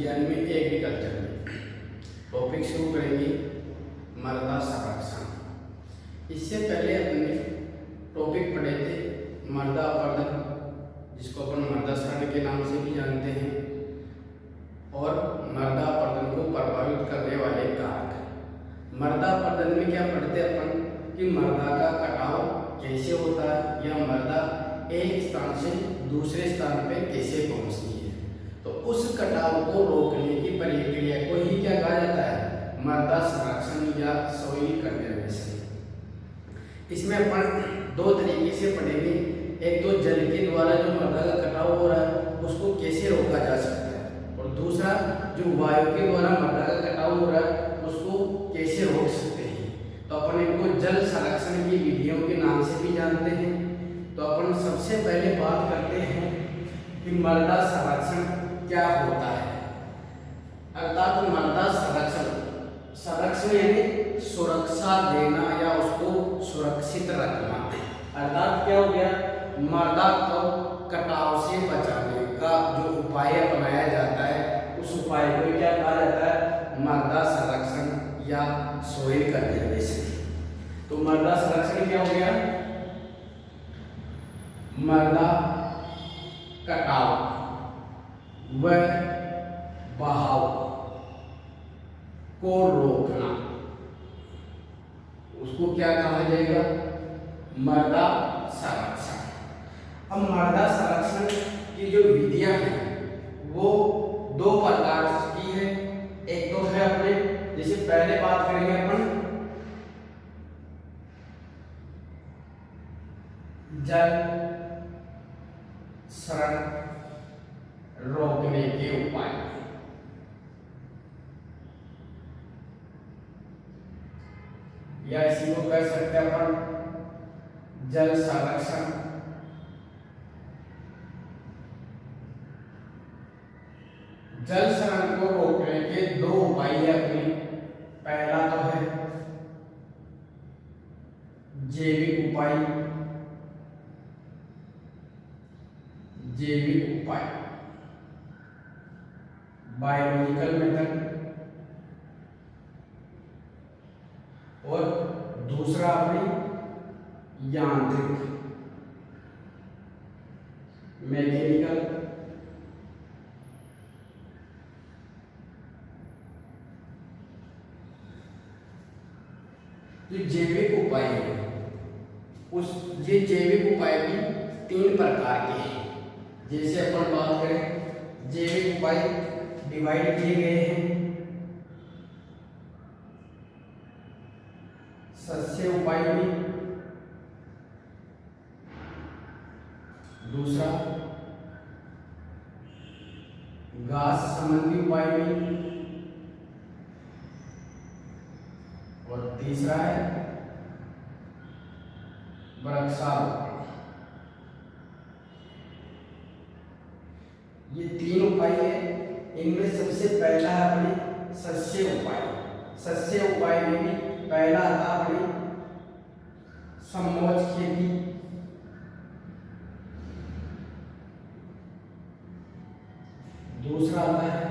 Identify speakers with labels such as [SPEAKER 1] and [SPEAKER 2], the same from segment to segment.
[SPEAKER 1] विज्ञान में एग्रीकल्चर में टॉपिक शुरू करेंगे मृदा संरक्षण। इससे पहले अपने टॉपिक पढ़े थे मृदा अपरदन, जिसको अपन मृदा क्षरण के नाम से भी जानते हैं, और मृदा अपरदन को प्रभावित करने वाले कारक। मृदा अपरदन में क्या पढ़ते अपन कि मृदा का कटाव कैसे होता है या मृदा एक स्थान से दूसरे स्थान पे कैसे पहुंचती है। तो उस कटाव को रोकने की प्रक्रिया को ही क्या कहा जाता है, मृदा संरक्षण या सॉइल कंजर्वेशन। इसमें अपन दो तरीके से पढ़ेंगे। एक तो जल के द्वारा जो मृदा का कटाव हो रहा है उसको कैसे रोका जा सकता है, और दूसरा जो वायु के द्वारा मृदा का कटाव हो रहा है उसको कैसे रोक सकते हैं। तो अपन इनको जल संरक्षण की विधियों के नाम से भी जानते हैं। तो अपन सबसे पहले बात करते हैं कि मृदा संरक्षण क्या होता है। अर्थात मृदा संरक्षण यानी सुरक्षा देना या उसको सुरक्षित रखना। अर्थात क्या हो गया, मृदा को कटाव से बचाने का जो उपाय अपनाया जाता है उस उपाय को क्या कहा जाता है, मृदा संरक्षण या सॉइल कंजर्वेशन। तो मृदा संरक्षण क्या हो गया, मृदा कटाव व बहाव को रोकना, उसको क्या कहा जाएगा, मृदा संरक्षण। अब मृदा संरक्षण की जो विधियां हैं वो दो प्रकार की है। एक तो है अपने, जैसे पहले बात करेंगे अपन जल क्षरण रोकने के उपाय। या इसी को कह सकते हैं अपन जल संरक्षण। जल क्षरण को रोकने के दो उपाय है अपने। पहला तो है जैविक उपाय, बायोलॉजिकल मेथड, और दूसरा अपनी यांत्रिक मैकेनिकल। जो जैविक उपाय है ये जैविक उपाय भी तीन प्रकार के हैं। जैसे अपन बात करें, जैविक उपाय डिवाइड किए गए हैं। सस्य उपाय भी, दूसरा घास संबंधी उपाय भी, और तीसरा है वृक्षारोपण। ये तीन उपाय है। इनमें सबसे पहला है अपने सस्य उपाय। सस्य उपाय में भी पहला आता अपनी समोच्च खेती, दूसरा आता है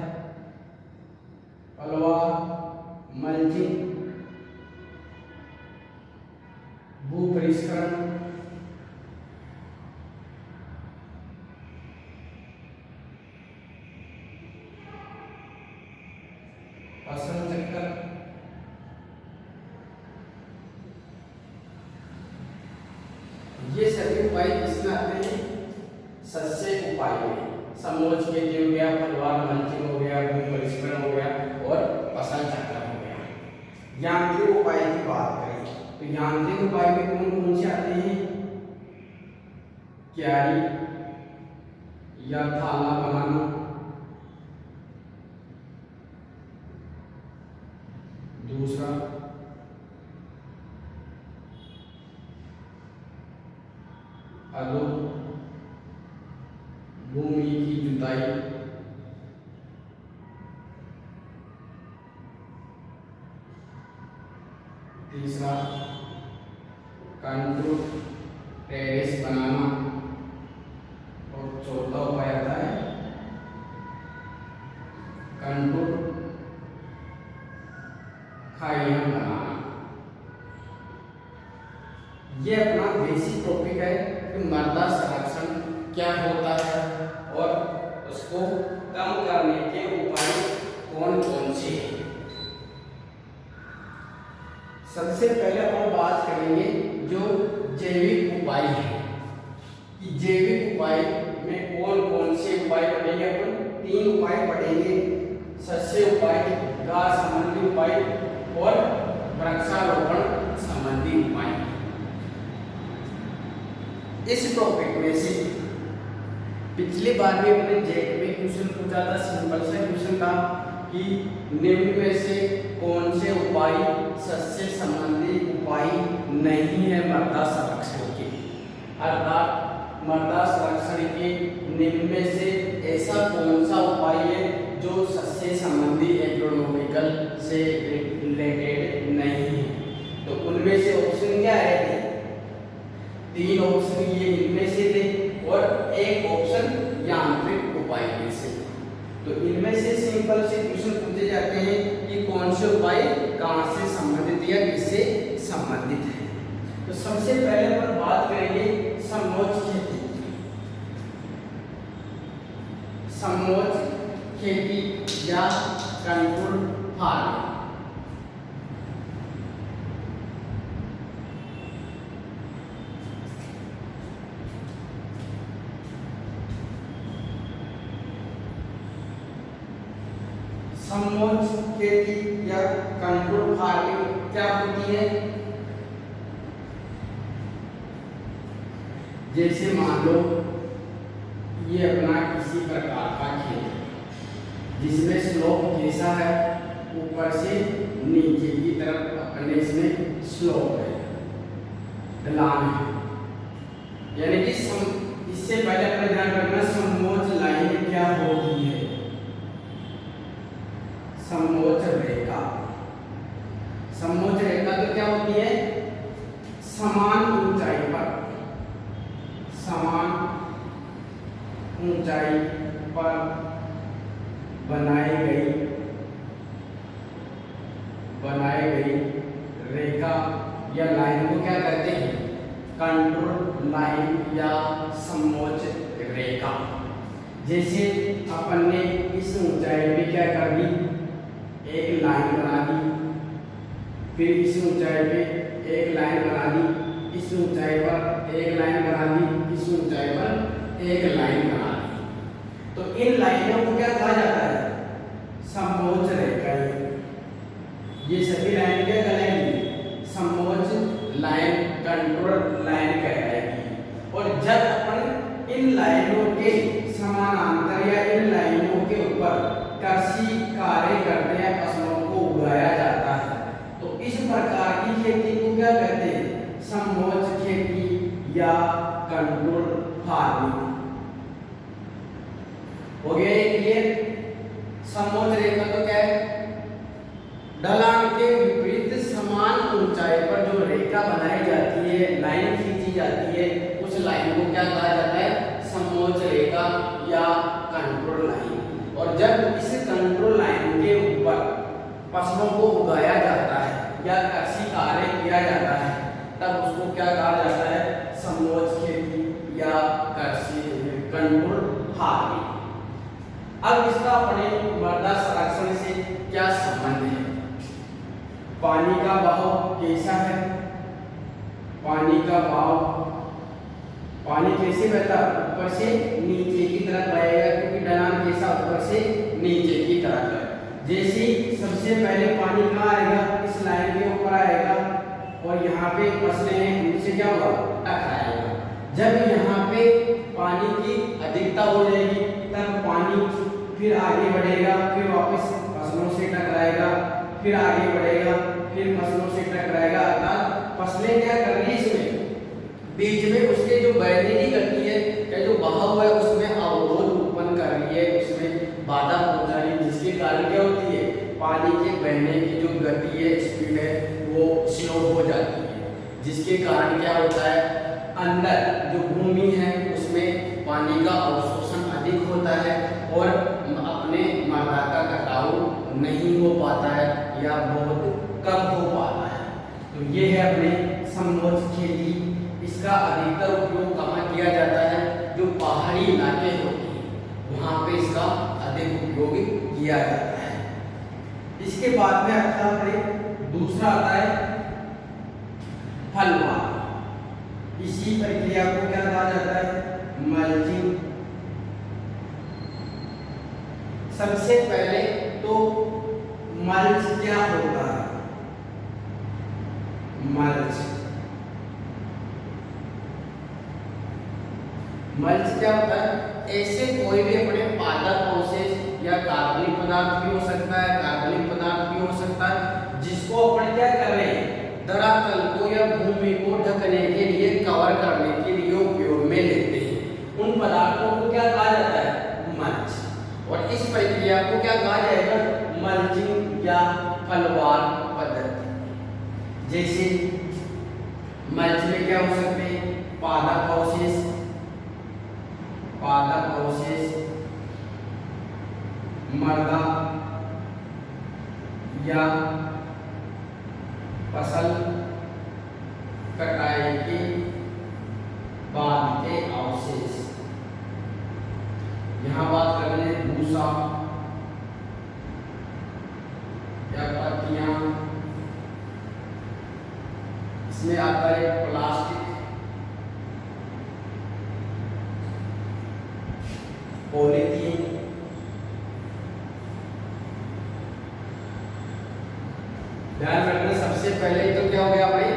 [SPEAKER 1] पलवा मल्चिंग, भू परिष्करण, फसल चक्कर, ये सभी उपाय किसमें आते हैं, सस्य उपाय में। समोच्च खेती हो गया, पलवार मल्चिंग हो गया, भू परिष्करण हो गया, और फसल चक्र हो गया। यांत्रिक उपाय की बात करें तो यांत्रिक उपाय में कौन कौन से आते हैं, क्यारी या थाला बनाना, दूसरा अदो भूमि की जुताई, तीसरा कंट्रोल टेरेस बनाना, और चौथा उपाय आता है खाइयां बनाना। ये अपना बेसिक टॉपिक है कि मृदा संरक्षण क्या होता है और उसको कम करने के उपाय कौन कौन से हैं। सबसे पहले हम बात करेंगे जो जैविक उपाय है कि जैविक उपाय में कौन कौन से उपाय पढ़ेंगे। अपन 3 उपाय पढ़ेंगे, सस्य उपाय, घास संबंधी उपाय और वृक्षारोपण संबंधी उपाय। इस टॉपिक में से पिछली बार भी अपने जेट में क्वेश्चन पूछा था, सिंपल सा क्वेश्चन था कि निम्न में से कौन से उपाय सस्य संबंधी उपाय नहीं है मृदा संरक्षण के, अर्थात मृदा संरक्षण के निम्न में से ऐसा कौन सा उपाय है जो सस्य संबंधी एग्रोनॉमिकल से रिलेटेड नहीं है। तो उनमें से ऑप्शन क्या है, 3 ऑप्शन ये इनमें से थे और एक ऑप्शन यांत्रिक उपाय में से। तो इनमें से सिंपल से क्वेश्चन पूछे जाते हैं कि कौन से उपाय कहां से संबंधित या किससे संबंधित है। तो सबसे पहले अपन बात करेंगे समोच्च खेती। समोच्च खेती या कंट्रोल फार्मिंग। समोच्च खेती या कंट्रोल फार्मिंग क्या होती है, जैसे मान लो ये अपना किसी प्रकार का खेत है जिसमें स्लोप कैसा है, ऊपर से नीचे की तरफ अपने इसमें स्लोप है, ढलान है, यानी कि इससे पहले अपना ध्यान रखना समोच्च लाइन क्या होती है, समोच्च रेखा। समोच्च रेखा तो क्या होती है, समान ऊंचाई पर, समान ऊंचाई पर बनाई गई रेखा या लाइन को क्या कहते हैं, कंट्रोल लाइन या समोच्च रेखा। जैसे अपन ने इस ऊंचाई पे क्या कर दी, एक लाइन बना दी, फिर इस ऊंचाई पे एक लाइन बना दी, इस ऊंचाई पर एक लाइन बना दी, इस ऊंचाई पर एक लाइन बना दी। तो इन लाइनों को क्या कहा जाता है, समोच्च रेखा। ये सभी लाइन क्या कहलाएंगी, समोच्च लाइन, कंट्रोल लाइन कहलाएगी। और जब अपन इन लाइनों के समानांतर या इन लाइनों के ऊपर कृषि कार्य करते हैं, फसलों को उगाया जाता है, तो इस प्रकार की खेती को क्या कहते हैं, समोच्च खेती या कंट्रोल फार्मिंग। हो गया ये क्लियर। समोच्च रेखा तो क्या है, ढलान के विपरीत समान ऊंचाई पर जो रेखा बनाई जाती है, लाइन खींची जाती है, उस लाइन को क्या कहा जाता है, समोच्च रेखा या कंट्रोल लाइन। और जब इस कंट्रोल लाइन के ऊपर फसलों को उगाया जाता है या कृषि कार्य किया जाता है, तब उसको क्या कहा जाता है, समोच्च खेती या कृषि कंट्रोल फार्मिंग। अब इसका अपने मृदा संरक्षण से क्या संबंध है, पानी का बहाव कैसा है, पानी का बहाव, पानी कैसे बहता, ऊपर से नीचे की तरफ बहेगा, क्योंकि ढलान कैसा, ऊपर से नीचे की तरफ है। जैसे सबसे पहले पानी कहाँ आएगा, इस लाइन के ऊपर आएगा और यहाँ पे फसलें हैं, उनसे क्या होगा, टकराएगा। जब यहाँ पे पानी की अधिकता हो जाएगी तब पानी फिर आगे बढ़ेगा, फिर वापस फसलों से टकराएगा, फिर आगे बढ़ेगा, फिर फसलों से टकराएगा। अर्थात फसलें क्या कर रही है, इसमें बीच में उसके जो बहने की गति है या जो बहाव है उसमें अवरोध उत्पन्न कर रही है, उसमें बाधा पहुंचा रही है, जिसके कारण क्या होती है, पानी के बहने की जो गति है, स्पीड है, वो स्लो हो जाती है, जिसके कारण क्या होता है, अंदर जो भूमि है उसमें पानी का अवशोषण अधिक होता है और अपने मृदा का कटाव नहीं हो पाता है या बहुत कम हो पाता है। तो ये है अपने समोच्च खेती। इसका अधिकतर उपयोग कहाँ किया जाता है? जो पहाड़ी इलाके होते हैं वहाँ पे इसका अधिक उपयोग किया जाता है। इसके बाद में आता है दूसरा आता है फलवार। इसी प्रक्रिया को क्या कहा जाता है? मल्चिंग। सबसे पहले तो मल्च क्या होता है? मल्च क्या होता है? ऐसे कोई भी अपने पादप अवशेष या कार्बनिक पदार्थ भी हो सकता है, कार्बनिक पदार्थ भी हो सकता है, जिसको अपन क्या कर रहे हैं? धरातल को या भूमि को ढकने के लिए, कवर करने के लिए उपयोग में लेते हैं। उन पदार्थों को क्या कहा जाता है? मल्च। और इस प्रक्रिया को क्या कहा जाएगा? मल्चिंग या फलवार पद्धति। जैसे मल्च में क्या हो सकते हैं? पादप अवशेष, मृदा या फसल कटाई के बाद के अवशेष। यहाँ बात कर रहे हैं भूसा या पत्तियां, इसमें आता है प्लास्टिक, पॉलीथीन, ध्यान रखना। सबसे पहले तो क्या हो गया भाई?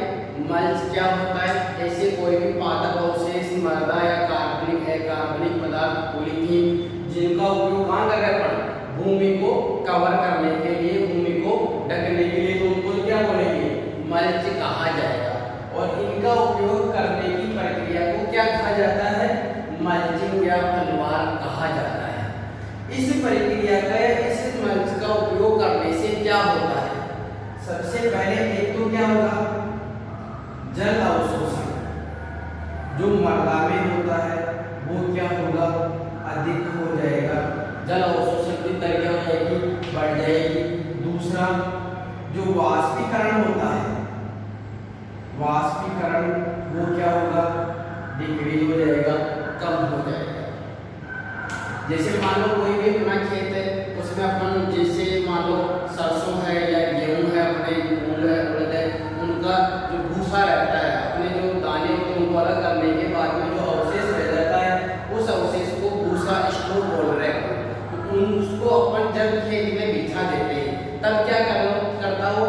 [SPEAKER 1] मल्च क्या होता है? ऐसे कोई भी पादप अवशेष, मृदा या कार्बनिक पदार्थ, पॉलीथीन, जिनका उपयोग कहाँ कर रहे हैं? भूमि को कवर करने के लिए, भूमि को ढकने के लिए, तो उनको क्या बोलेंगे? मल्च कहा जाएगा। और इनका उपयोग करने की प्रक्रिया को क्या कहा जाता है? मल्चिंग या फलवार कहा जाता है। इस प्रक्रिया का, इस मल्च का उपयोग करने से क्या होता है? सबसे पहले एक तो क्या होगा? जल अवशोषण जो मृदा में होता है वो क्या होगा? अधिक हो जाएगा। जल अवशोषण की दर क्या हो जाएगी? बढ़ जाएगी। दूसरा, जो वाष्पीकरण होता है, वाष्पीकरण वो क्या होगा? डिक्रीज हो जाएगा, कम हो जाएगा। जैसे मान लो कोई भी अपना खेत है, उसमें अपन जैसे मान लो सरसों है या गेहूं है, अपने मूंग है, उड़द है, उनका जो भूसा रहता है, अपने जो दाने होते हैं उनको अलग करने के बाद में जो अवशेष रह जाता है, उस अवशेष को भूसा स्टोर बोल रहे हैं। तो उसको अपन जब खेत में बिछा देते हैं, तब क्या करता हो?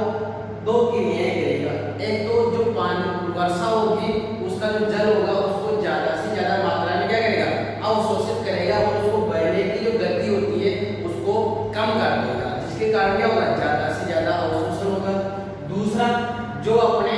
[SPEAKER 1] दो क्रियाएं करेगा। एक तो जो पानी वर्षा होगी, उसका जो जल होगा उसको ज्यादा से ज्यादा मात्रा में क्या करेगा? अवशोषित करेगा और उसको बहने की जो गति होती है उसको कम कर देगा, जिसके कारण क्या होगा? ज्यादा से ज्यादा अवशोषण होगा। दूसरा, जो अपने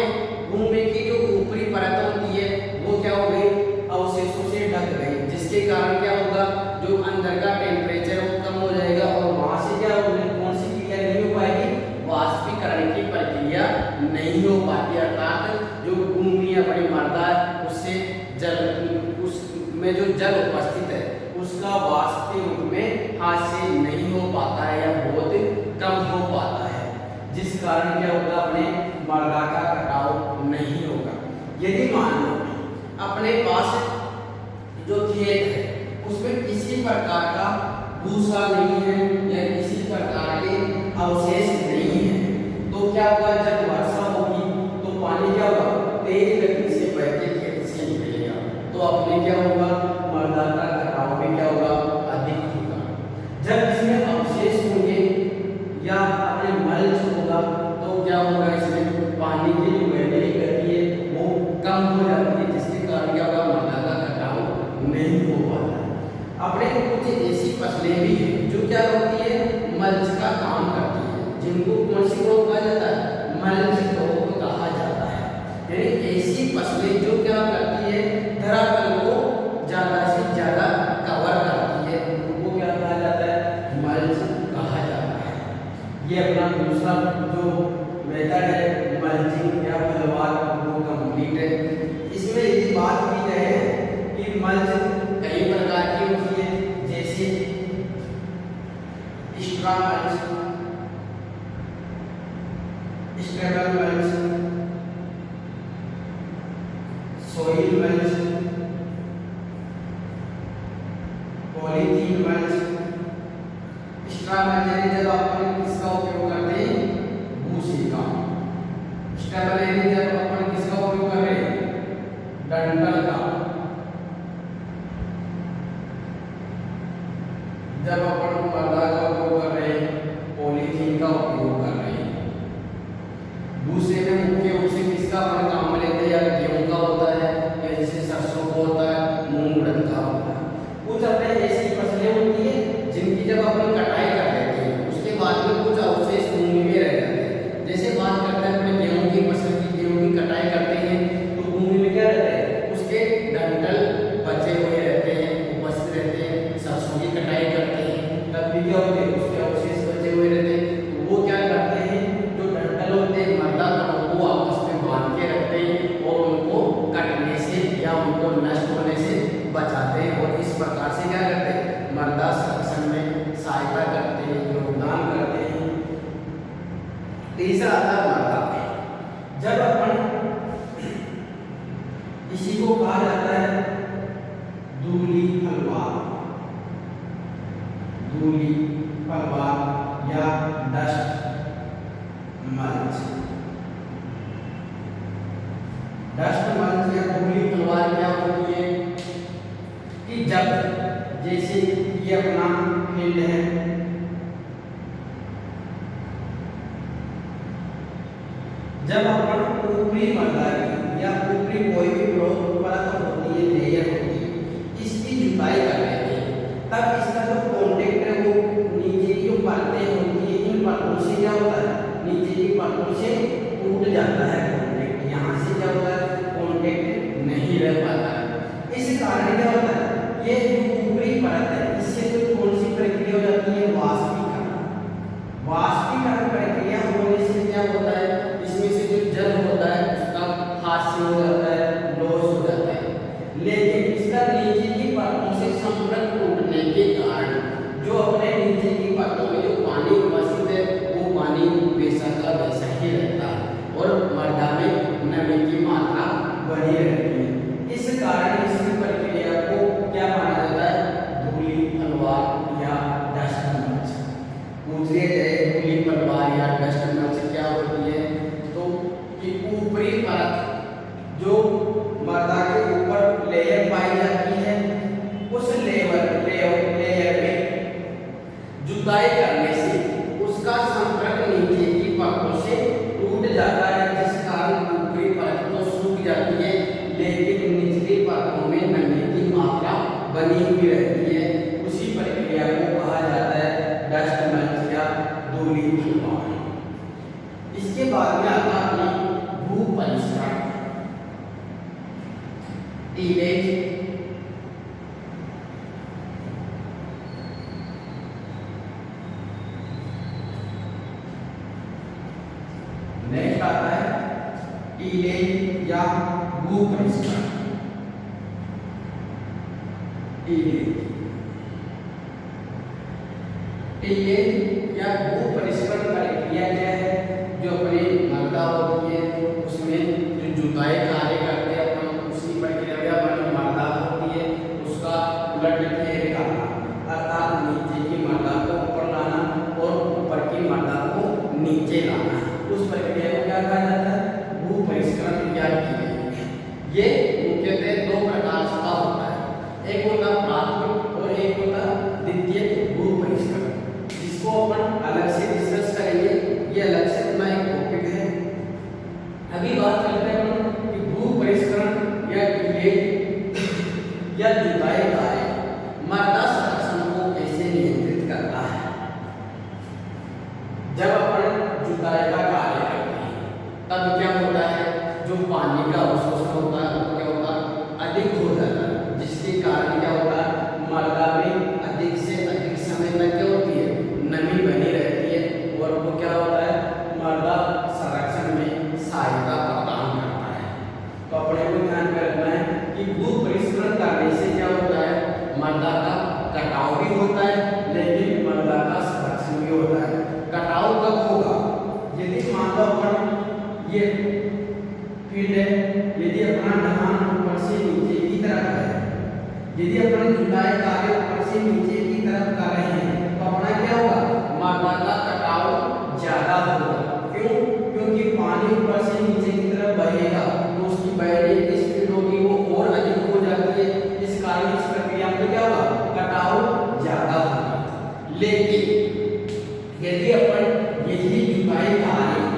[SPEAKER 1] भूमि की जो ऊपरी परत होती है वो क्या हो गई? अवशेषों से ढक गई, जिसके कारण क्या होगा? जो अंदर का टेम्परेचर वो कम हो जाएगा और वहां से क्या होगा? कौन सी क्रिया नहीं हो पाएगी? वाष्पीकरण की प्रक्रिया नहीं हो पाती, अर्थात जो भूमि अपनी मृदा है उससे जल, उसमें जो जल उपस्थित है उसका वाष्प के रूप में हाथ से नहीं हो पाता है या बहुत कम हो पाता है, जिस कारण क्या होगा? अपने मृदा का कटाव नहीं होगा। यदि मान लो अपने पास जो खेत है उसमें किसी प्रकार का भूसा नहीं है या किसी प्रकार के अवशेष नहीं है, तो क्या होगा? जब वर्षा होगी तो पानी क्या होगा? तेज गति से बह के खेत से निकलेगा, तो अपने क्या होगा? मृदा का कटाव भी क्या होगा? अधिक होगा। जब इसमें अवशेष होंगे या अपने मल्च होगा तो क्या होगा? इसमें पानी की जो बहने की गति है वो कम हो जाती है, जिसके कारण क्या होगा? मृदा का कटाव नहीं हो पाता। अपने कुछ ऐसी फसलें भी हैं जो क्या होती है? मल्च का काम करती है, जिनको कौन सी क्रॉप कहा जाता है? मल्च क्रॉप कहा जाता है। यानी ऐसी फसलें जो क्या करती है? धरातल को ज्यादा से ज्यादा कवर करती है, उनको क्या कहा जाता है? मल्च कहा जाता है। ये अपना दूसरा जो मेथड है मल्चिंग या फलवार वो कंप्लीट है। इसमें यदि बात की जाए कि मल्च कई प्रकार की होती है, जैसे straw mulch, stable mulch, soil mulch, polythene mulch. Straw mulch जब अपन किसका उपयोग करते हैं, भूसे का। स्टेबल एरिया जब अपन किसका उपयोग कर रहे हैं, डंठल का। जब अपन मर्दा का उपयोग कर रहे हैं, पॉलीथीन का उपयोग कर रहे हैं। भूसे में मुख्य रूप से किसका अपन काम में लेते हैं, या गेहूं का होता है, या जैसे सरसों का होता है, मूंग उड़द का होता है। कुछ अपने ऐसी फसलें होती है जिनकी जब अपन कटाई कर लेते हैं उसके बाद में कुछ अवशेष भूमि में रह जाते हैं। जैसे बात करते हैं अपने गेहूं की फसल की, गेहूं की कटाई करते हैं तो भूमि में क्या रहता है, उसके डंठल बचे हुए रहते हैं, उपस्थित रहते हैं। सरसों की कटाई करते हैं तब भी क्या होते हैं, उसके अवशेष बचे हुए रहते हैं। तो वो क्या करते हैं, जो डंठल होते हैं मर्दा कणों को आपस में बांध के रखते हैं और उनको कटने से या उनको नष्ट होने से बचाते हैं। और इस प्रकार से क्या करते हैं, मृदा संरक्षण में सहायता करते हैं, योगदान करते हैं। तीसरा आता है मृदा। जब अपन इसी को कहा जाता है धूली फलवार, धूली फलवार या डस्ट मल्च। डस्ट मल्च या धूली फलवार क्या होती है कि जब जैसे ये अपना फील्ड है, जब अपन ऊपरी मृदा की या ऊपरी कोई भी परत होती है, लेयर होती है, इसकी जुताई कर लेते हैं, तब इसका जो कॉन्टेक्ट है वो नीचे की जो परतें होती है, इन परतों से क्या होता है, नीचे की परतों से टूट जाता है कॉन्टेक्ट। यहाँ से क्या होता है, कॉन्टेक्ट नहीं रह पाता है। इस कारण क्या होता है, ये जो ऊपरी परत है इससे कोई कौन सी प्रक्रिया हो जाती है, वाष्पीकरण। वाष्पीकरण प्रक्रिया होने से क्या होता है, इसमें से जो जल होता है उसका हास्य हो जाता है, लॉस हो जाता है। लेकिन इसका नीचे की परतों से संपर्क टूटने के कारण जो अपने नीचे की परतों में जो पानी उपस्थित है वो पानी वैसा का वैसा ही रहता है और मृदा में नमी की मात्रा बनी रहती है। इस कारण इस प्रक्रिया को क्या माना जाता है, धूली फलवार या डस्ट मल्च। पूछ लिया जाए धूली फलवार या डस्ट मल्च क्या होती है, तो कि ऊपरी परत जो मृदा के ऊपर लेयर पाई जाती है, उस लेयर में जुताई करने से उसका संपर्क नीचे की परतों से टूट जाता है, जिस कारण ऊपरी परत तो सूख जाती है लेकिन निचली परतों में नमी की मात्रा बनी हुई रहती है। उसी प्रक्रिया को कहा जाता है डस्ट मल्च या धूली फलवार। इसके बाद में आता है भू परिष्करण, टीलेज। नेक्स्ट आता है टीलेज या भू परिष्करण। टीलेज या भू परिष्करण प्रक्रिया क्या है, जो अपनी मृदा होती है उसमें जो जुताई कार्य करते हैं अपन, उसी प्रक्रिया में मृदा होती है उसका उलट फेर करना, अर्थात नीचे की मृदा को ऊपर लाना और ऊपर की मृदा को नीचे लाना। उस प्रक्रिया को क्या कहा जाता है, भू परिष्करण तैयार की गई। ये मुख्यतः दो प्रकार का होता है, एक होता प्राथमिक और एक होता द्वितीयक भू परिष्करण, जिसको अपन अलग से डिस्कस करेंगे। ये अलग से अपना एक टॉपिक है। अभी बात करते हैं कि भू परिष्करण या टीलेज या जुताई कार्य मृदा संरक्षण को कैसे नियंत्रित करता है। जब अपन जुताई का कार्य करते हैं तब क्या होता है, जो पानी का अवशोषण होता है वो क्या होता है, अधिक हो जाता है, जिसके कारण क्या होता है, मृदा में अधिक से अधिक समय तक क्या होती है, नमी बनी रहती है और वो क्या होता है, मृदा संरक्षण में सहायता प्रदान करता है। तो अपने को ध्यान में रखना है कि भू परिष्करण करने से क्या होता है, मृदा का कटाव भी होता है लेकिन मृदा का संरक्षण भी होता है। कटाव कब होगा, यदि मान लो अपन ये फील्ड है। यदि अपना ढलान ऊपर से नीचे की तरफ है, यदि अपने जुताई कार्य ऊपर से नीचे की तरफ कर रहे हैं तो अपना क्या होगा, मृदा का कटाव ज्यादा होगा। क्यों? क्योंकि पानी ऊपर से नीचे की तरफ बहेगा तो उसकी बहने की स्पीड होगी वो और अधिक हो जाती है। इस कारण इस प्रक्रिया में क्या होगा, कटाव ज्यादा होगा। लेकिन यदि अपन यही जुताई कार्य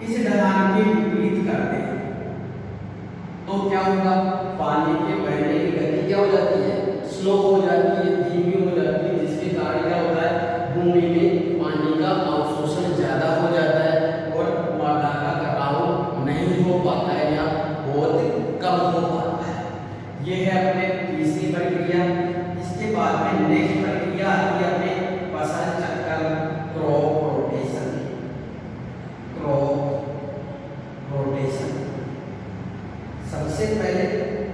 [SPEAKER 1] इस ढलान के विपरीत करते हैं तो क्या होगा, पानी के बहने की गति क्या हो जाती है, स्लो हो जाती है, धीमी हो जाती है, जिसके कारण क्या होता है, भूमि में पानी का अवशोषण ज्यादा हो जाता है और मृदा का कटाव नहीं हो पाता है या बहुत कम हो पाता है। ये है अपने तीसरी प्रक्रिया। इसके बाद में नेक्स्ट प्रक्रिया आती है अपने फसल चक्र, क्रॉप रोटेशन। क्रॉप रोटेशन सबसे पहले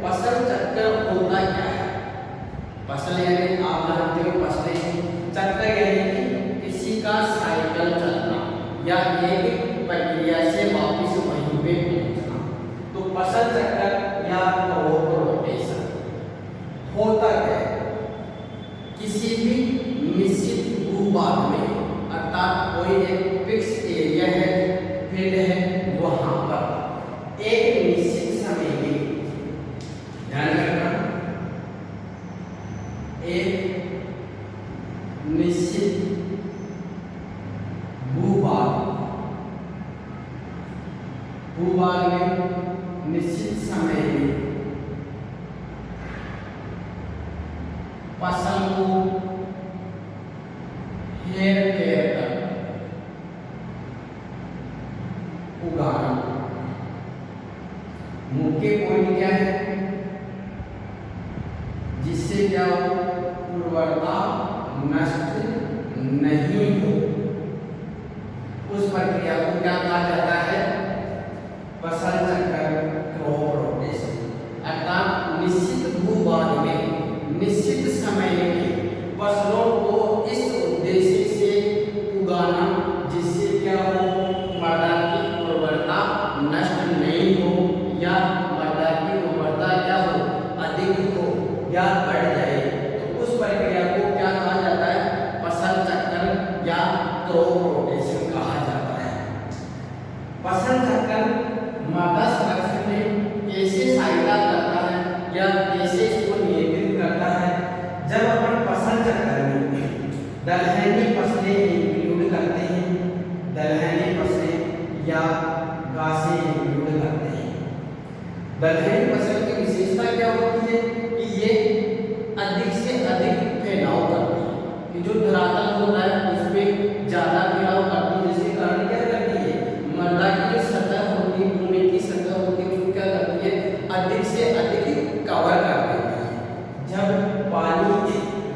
[SPEAKER 1] फसल चक्र होता क्या है? फसल यानी आप जानते हो फसलें, चक्र यानी कि किसी का साइकिल चलना या एक प्रक्रिया से वापस वहीं पे पहुंचना। तो फसल चक्र या क्रॉप रोटेशन होता क्या है, किसी भी निश्चित भूभाग में अर्थात कोई एक फिक्स एरिया है, फील्ड है, वहां पर एक निश्चित समय के, ध्यान रखना, एक निश्चित भूभाग में निश्चित समय में फसल को हेर फेर कर उगाना। मुख्य पॉइंट क्या है, जिससे क्या हो, उर्वरता नष्ट नहीं हो, उस प्रक्रिया को क्या कहा जाता है, फसल चक्र, क्रॉप रोटेशन। अर्थात निश्चित भूभाग में निश्चित समय में फसलों को इस उद्देश्य से उगाना जिससे क्या हो, मृदा की उर्वरता नष्ट नहीं हो या मृदा की उर्वरता क्या हो, अधिक हो या बढ़ जाए। तो उस प्रक्रिया को क्या कहा जाता है, फसल चक्र या क्रॉप रोटेशन कहा जाता है। फसल चक्र मृदा संरक्षण में कैसे सहायता करता है या कैसे इसको नियंत्रित करता है, जब अपन फसल चक्र में दलहनी फसलें इंक्लूड करते हैं, दलहनी फसलें या घासें इंक्लूड करते हैं। दलहनी फसल की विशेषता क्या होती है कि ये अधिक से अधिक फैलाव करती है, कि जो धरातल होता है उसमें ज्यादा फैलाव करती है, जिसके कारण क्या करती है, मृदा की जो सतह होती है, भूमि की सतह होती है, उसको क्या करती है, अधिक से अधिक कवर कर देती है। जब पानी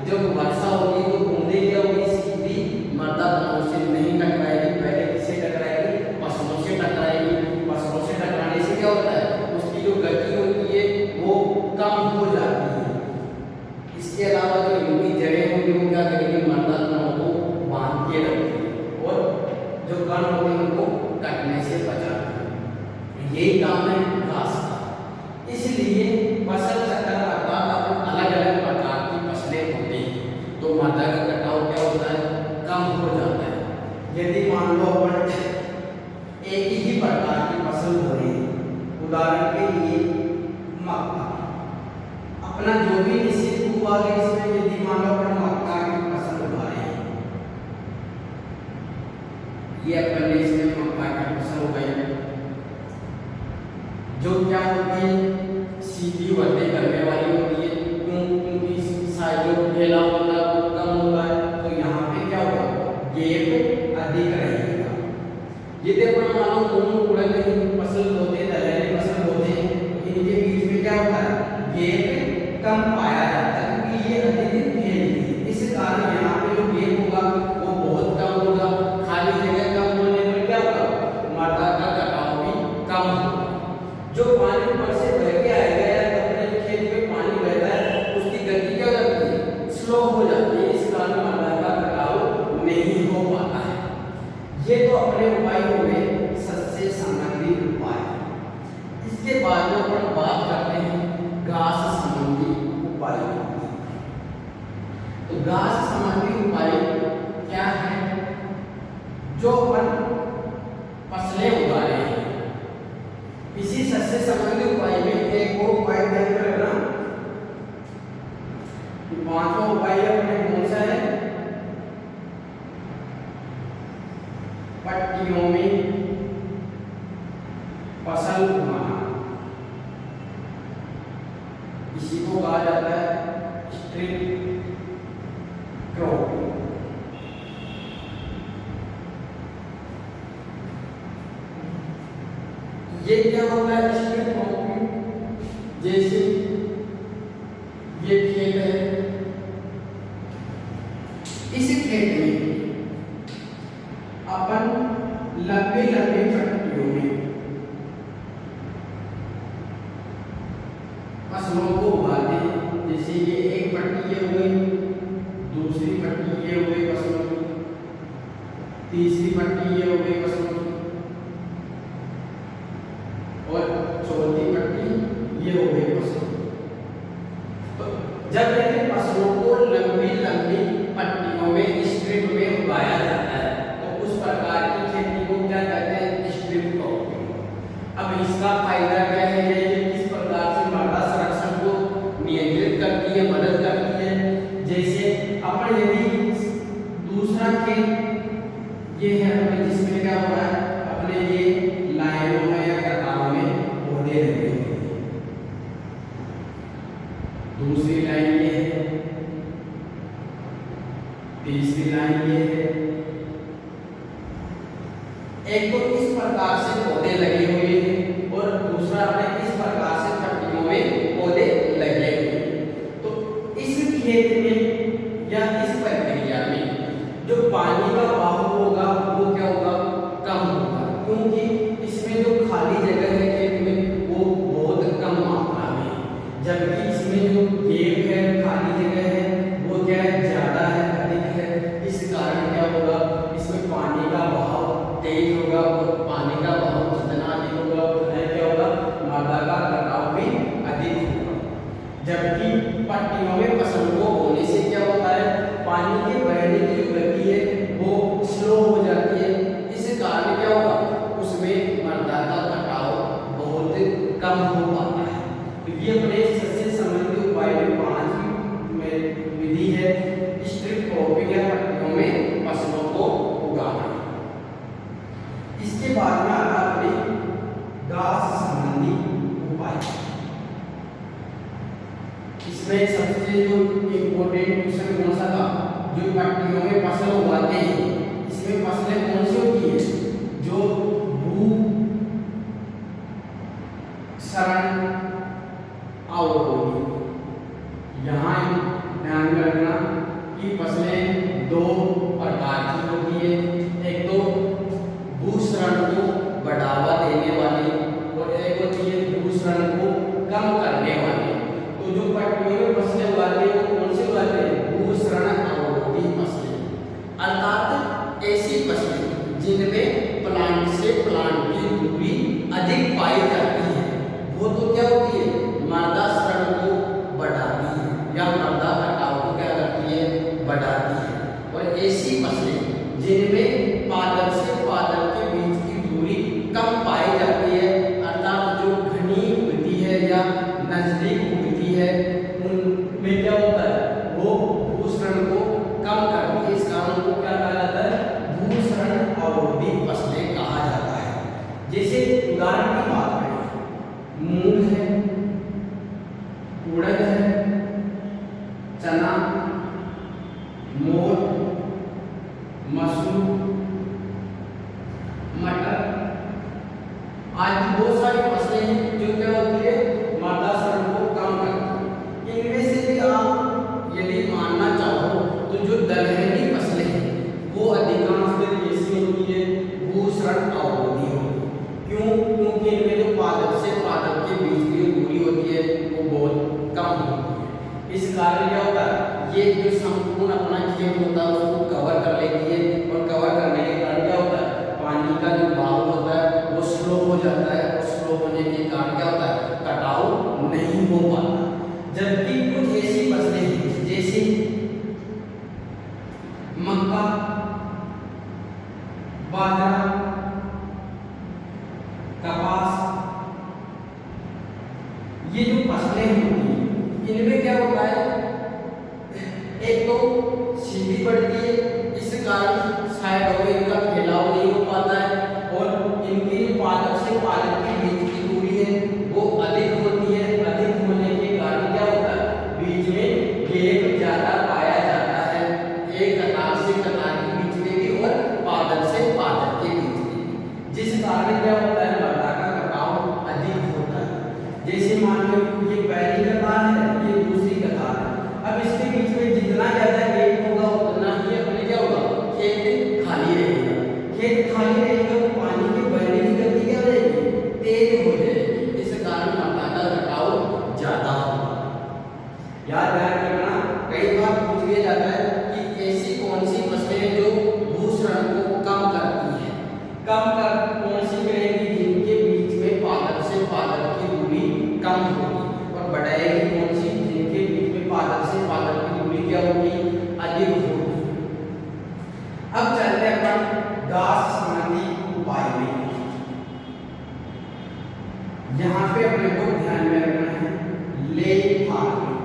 [SPEAKER 1] जब वर्षा होगी तो बूंदें क्या होगी, सीधी मृदा तनों से नहीं टकराएगी, पहले किससे टकराएगी, फसलों से टकराएगी। फसलों से टकराने से क्या होता है, उसकी जो गति होती है वो कम हो जाती है। इसके अलावा जो इनकी जड़ें होंगी वो क्या करेगी, मृदा तनों को बांध के रखती है और जो कण होते हैं उनको कटने से बचाती है। यही काम है घास का। इसलिए फसल चक्र अर्थात अलग अलग प्रकार की फसलें होती हैं तो मृदा का कटाव क्या होता है, कम हो जाता है। यदि मान लो अपन एक ही प्रकार की फसल हो रही है, उदाहरण के लिए मक्का, अपना जो भी निश्चित भूभाग है इसमें यदि मान लो अपन मक्का की फसल उगा रहे हैं, ये अपन ने इसमें मक्का की फसल उगाई, जो क्या होती है, सीधी वृद्धि करने वाली होती है। क्योंकि साइज जो फैलाव होता है वो कम होता है, तो यहाँ पे क्या होगा, गैप अधिक रहेगा। यदि अपन मानो मूंग उड़द की फसल बोते, दलहनी फसल बोते, इनके बीच में क्या होता है, गैप कम पाया जाता है क्योंकि ये अधिक फैलती है। इस कारण यहाँ पे जो गैप होगा वो बहुत कम होगा। खाली जगह कम होने पर क्या होगा, मृदा का कटाव भी कम होगा। जो पानी ऊपर से बह के आएगा या अपने खेत में पानी बहता है उसकी गति क्या होती है, स्लो हो जाती है। इस कारण मृदा का कटाव नहीं हो पाता है। ये तो अपने उपाय हो गए शस्य सामग्री इसी को कहा जाता है स्ट्रिप क्रॉपिंग। ये क्या होता है स्ट्रिप क्रॉपिंग? जैसे ये खेत है, इस खेत में अपन लंबी लंबी पट्टियों में फसलों को उगाते हैं। जैसे ये एक पट्टी ये हो गई, दूसरी पट्टी ये हो गई फसलों की, तीसरी पट्टी ये हो गई फसलों की, और चौथी पट्टी ये हो गई फसलों की। तो जब इन फसलों को लंबी लंबी पट्टियों में स्ट्रिप में उगाया जाता है तो उस प्रकार की खेती को क्या कहते हैं? Strip cropping. अब इसका फायदा क्या है? ये किस प्रकार से मृदा संरक्षण को नियंत्रित करती है, मदद करती है। जैसे अपन यदि दूसरा खेत ये है अपने, जिसमें क्या हो रहा है, अपने ये लाइनों में या कतारों में पौधे लगे हुए हैं, दूसरी लाइन ये है, तीसरी लाइन ये है, एक तो इस प्रकार से पौधे लगे हुए हैं और दूसरा अपने इस प्रकार से पट्टियों में पौधे लगे हुए हैं। तो इस खेत में या इस प्रक्रिया में जो पानी का बहाव होगा वो क्या होगा? कम होगा, क्योंकि इसमें जो खाली जगह है खेत में वो बहुत कम मात्रा में है, जबकि इसमें जो गैप है, खाली जगह है, वो क्या है? ज्यादा है, अधिक है। इस कारण क्या होगा? इसमें पानी का बहाव तेज होगा और पानी का बहाव जितना अधिक होगा उतना क्या होगा? मृदा का कटाव भी अधिक होगा। जबकि पट्टियों में फसल को बोने से क्या होता है? पानी के बहने की जो गति है वो स्लो हो जाती है। इस कारण क्या होगा? उसमें मृदा का कटाव बहुत कम हो पाता है। तो ये अपने सस्य संबंधी उपाय में 5 में विधि है स्ट्रिप क्रॉपिंग या पट्टियों में फसलों को उगाना। इसके बाद में आता अपने घास संबंधी उपाय। इसमें सबसे जो इम्पोर्टेंट क्वेश्चन कौन सा था? जो पट्टियों में फसल उगाते हैं इसमें फसलें कौन सी होती है? जो भू शरण अवरोधी। यहाँ ध्यान रखना कि फसलें 2 प्रकार की होती है, एक तो भूशरण को बढ़ावा देने वाली और एक होती है भूशरण को कम करने वाली। तो जो पट्टियों में फसलें उगाते हैं वो कौन से उगाते हैं? भूशरण अवरोधी फसलें, अर्थात ऐसी फसलें जिनमें प्लांट से प्लांट की दूरी अधिक पाई जाती है, वो तो क्या होती है? मृदा क्षरण को बढ़ाती है या मृदा कटाव को क्या करती है? बढ़ाती है। और ऐसी फसलें जिनमें पादप से पादप के बीच की दूरी कम पाई जाती है, अर्थात जो घनी उगती है या नजदीक उगती है, उनमें क्या होता है? वो भूशरण को कम करती है। इस कारण को क्या कहा जाता है? भूशरण अवरोधी फसलें कहा जाता है। जैसे उदाहरण की बात करें, मूंग है, उड़द है, चना, मोठ, मसूर, मटर आदि बहुत सारी फसलें हैं जो क्या होती है? मृदा क्षरण को कम करती है। इनमें से भी आप यदि मानना चाहो तो जो दलहनी फसलें हैं वो अधिकांश ऐसी होती है भूशरण अवरोधी होती है। क्यों? क्योंकि इनमें जो पादप से पादप के बीच की जो दूरी होती है वो बहुत कम होती है। इस कारण क्या होता है? ये जो संपूर्ण अपना खेत होता है उसको कवर कर लेती है और कवर करने के कारण क्या होता है? पानी का जो बहाव होता है वो स्लो हो जाता है और स्लो होने के कारण क्या होता है? कटाव नहीं हो पाता। जबकि कुछ ऐसी फसलें हैं जैसे मक्का, बाजरा, कपास, ये जो फसलें होती हैं इनमें क्या होता है? एक तो सीधी बढ़ती है, इस कारण शायद और इनका फैलाव नहीं हो पाता है और इनकी पादप से पादप के बीच की दूरी है वो अधिक होती है। अधिक होने के कारण क्या होता यहाँ पे अपने को ध्यान में रखना है ले फार्मिंग।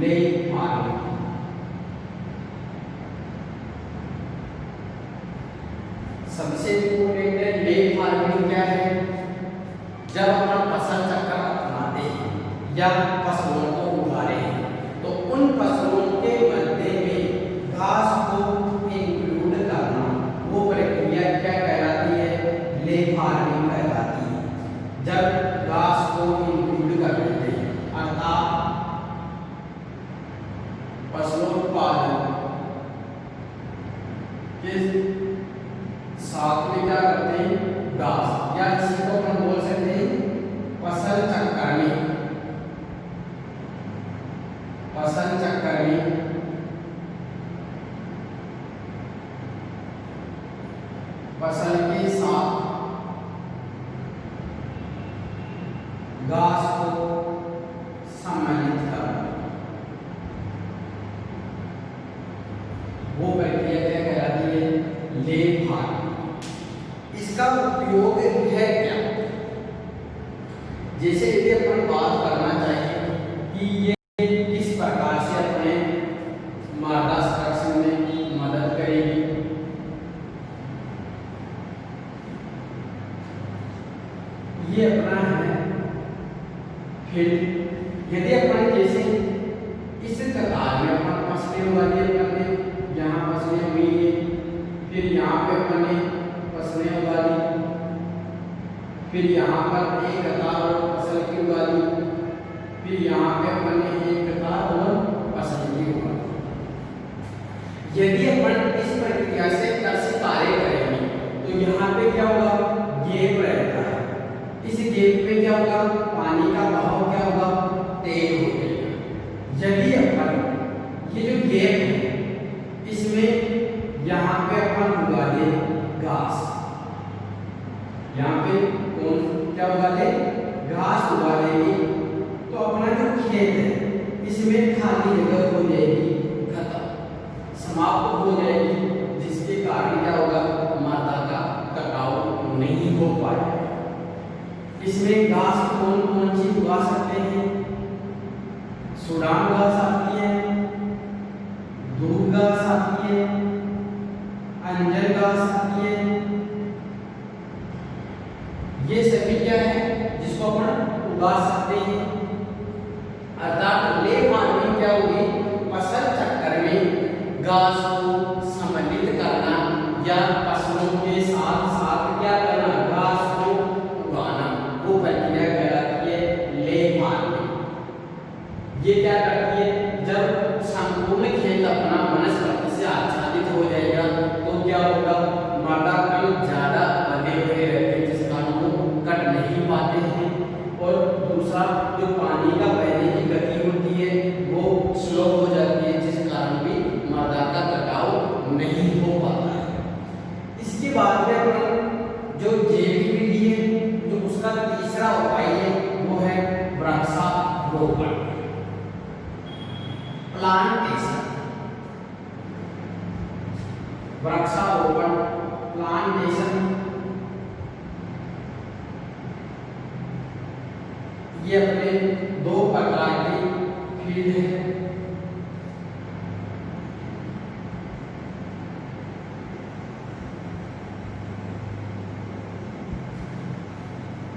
[SPEAKER 1] ले फार्मिंग सबसे इम्पोर्टेंट है। ले फार्मिंग क्या है? जब अपन फसल चक्र अपनाते हैं या फसलों को उगा रहे हैं तो उन फसलों के मध्य में घास को इंक्लूड करना, वो प्रक्रिया क्या कहलाती है? ले फार्मिंग कहलाती है। जब घास को इंक्लूड कर देते हैं अर्थात फसलोत्पादन के साथ में क्या करते हैं? घास, या इसी को हम बोल सकते हैं फसल चक्र में। फसल चक्र में फसल के साथ घास को सम्मिलित करना, वो प्रक्रिया क्या कहलाती है? Ley farming. इसका उपयोग है क्या? जैसे यदि अपन बात करना चाहें कि ये किस प्रकार से अपने मृदा संरक्षण में मदद करेगी, ये अपना है। फिर यदि अपन जैसे इस कतार में अपन फसलें उगा दी, अपन यहाँ फसलें हुई है, फिर यहाँ पे अपन ने फसलें उगा दी, फिर यहाँ पर एक कतार और फसल की उगा दी, फिर यहाँ पे अपन ने एक कतार और फसल की उगा दी। यदि अपन इस प्रक्रिया से कृषि कार्य करेंगे तो यहाँ पे क्या होगा? गैप रहता है। इस गैप में क्या होगा? पानी का बहाव क्या होगा? तेज हो जाएगा। यदि अपन ये जो गैप है इसमें यहाँ पे अपन उगा दे घास, यहाँ पे कौन क्या उगा दे? घास उगा देंगे, तो अपना जो खेत है इसमें खाली जगह हो जाएगी, खत्म, समाप्त हो जाएगी, जिसके कारण क्या होगा? मृदा का कटाव नहीं हो पाएगा। इसमें घास कौन कौन सी उगा सकते हैं? सूडान घास आती है, दूब घास आती है, अंजर घास आती है। ये सभी क्या है जिसको अपन उगा सकते हैं। अर्थात ले फार्मिंग क्या होगी? फसल चक्र में घास को सम्मिलित करना या फसलों के साथ साथ क्या करना? घास को उगाना, वो प्रक्रिया कहलाती है ले फार्मिंग। ये क्या करती है? जब संपूर्ण खेत अपना वनस्पति से आच्छादित हो जाएगा तो क्या होगा? मृदा कण ज्यादा बने हुए रहते हैं, जिस कारण वो कट नहीं पाते हैं। और दूसरा, जो पानी का बहने की गति होती है वो स्लो हो जाती है, जिस कारण भी मृदा का कटाव नहीं हो पाता है। इसके बाद में अपन जो जैविक विधि है, जो उसका तीसरा उपाय है वो है वृक्षारोपण, प्लांटेशन। वृक्षारोपण, प्लांटेशन, ये अपने दो प्रकार की फील्ड है।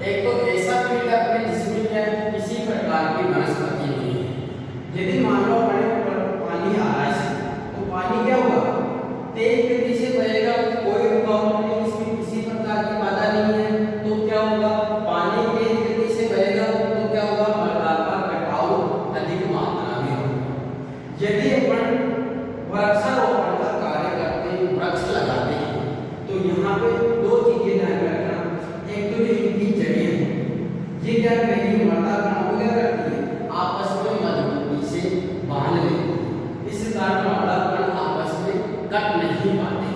[SPEAKER 1] एक तो ऐसा फील्ड अपने जिसमें क्या है? किसी प्रकार की वनस्पति नहीं है। यदि मान लो अपने पानी आ रहा है तो पानी क्या होगा? तेज गति से बहेगा, कोई रुकावट नहीं, इसमें किसी प्रकार की बाधा नहीं है, तो क्या होगा? पानी तेज गति से बहेगा तो क्या होगा? मृदा का कटाव अधिक मात्रा में होगा। यदि अपन वृक्षारोपण का कार्य करते हैं, वृक्ष लगाते हैं, तो यहाँ पे दो चीजें ध्यान में रखना। एक तो जो इनकी जड़ें हैं ये क्या करेगी? मृदा कण को क्या करती है? आपस में मजबूती से बांध लेती है, इस कारण मृदा कण आपस में कट नहीं पाते।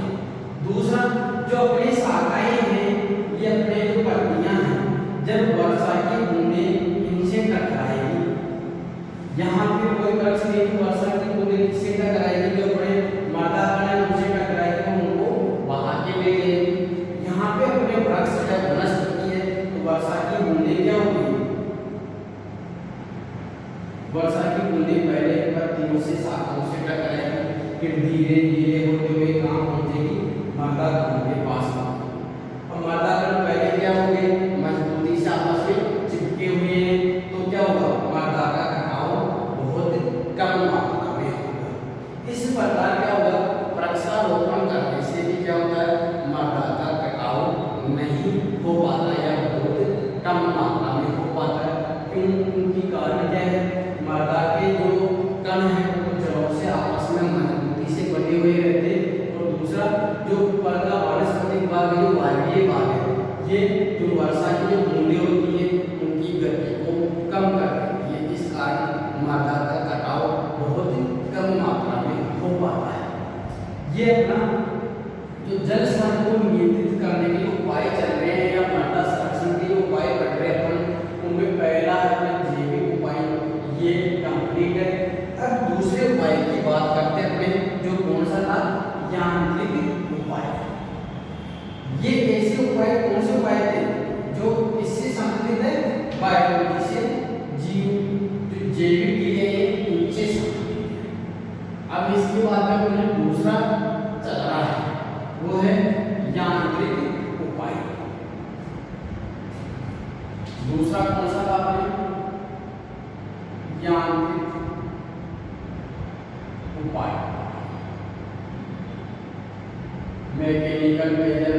[SPEAKER 1] दूसरा, जो अपनी शाखाएं हैं, ये अपने जो पत्तियां हैं, जब वर्षा की बूंदें इनसे टकराएगी, यहाँ पे कोई वृक्ष नहीं, वर्षा की बूंदें किससे टकराएगी? जो अपने मृदा कण उनसे टकराएगी, उनको बाहर बूंदे पहले पत्तियों से शाखाओं से टकराएगी, फिर धीरे धीरे होते हुए कहाँ पहुंचेगी, मर्दागण के पास पहुंचेगी। और मर्दागण पहले क्या हो गए, मजबूती से आपस में चिपके हुए हैं, तो क्या होगा, मर्दा का कटाव बहुत कम मात्रा में होगा। इस प्रकार क्या होगा, वृक्षारोपण करने से भी क्या होता है, मर्दा का कटाव नहीं हो पाता या बहुत कम मात्रा में हो पाता है। क्यों, उनकी कारण क्या है, मर्दा के जो कण हैं वो जड़ों से आपस में मजबूती से बने हुए रहते हैं। और दूसरा जो ऊपर का वानस्पतिक भाग है, जो वायवीय भाग है, ये जो वर्षा की जो बूंदें होती है उनकी गति को कम कर देती है। इस कारण मर्दा का कटाव बहुत कम मात्रा में हो पाता है। ये अपना जो जल स्तर को नियंत्रित करने के उपाय चल रहे हैं या मृदा संरक्षण के जो उपाय बढ़ रहे हैं अपन, उनमें पहला है अपने जैविक उपाय, ये कंप्लीट है। अब दूसरे उपाय की बात करते हैं अपने, जो कौन सा था, यांत्रिक उपाय। ये ऐसे उपाय कौन से उपाय थे जो इससे संबंधित है, बायोलॉजी से, जीव जैविक क्रिया इनसे संबंधित है। अब इसके बाद में अपने दूसरा चल रहा है, वो है यांत्रिक उपाय। दूसरा कौन सा था आपने, यांत्रिक उपाय, मैकेनिकल मेजर।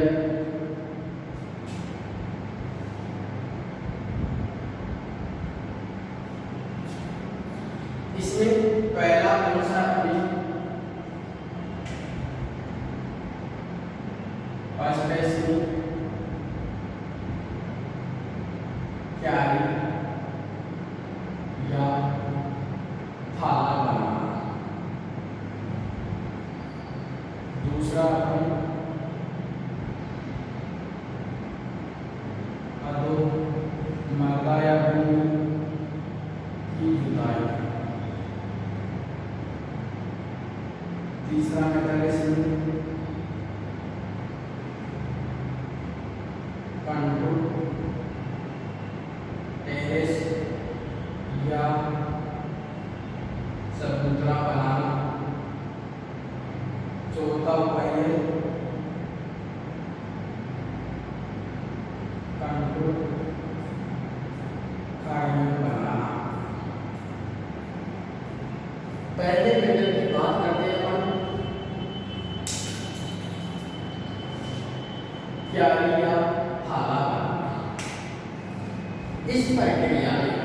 [SPEAKER 1] इसमें पहला कौन सा, फर्स्ट है इसमें क्यारी या थाला बनाना। दूसरा है अधो मर्दा या भूमि की जुताई। तीसरा मेथड है इसमें कंट्रोल टेरेस या चबूतरा बनाना। चौथा उपाय है कंट्रोल कायम बनाना। पहले मेथड की बात करते हैं अपन, क्यारी या थाला बनाना। इस प्रक्रिया में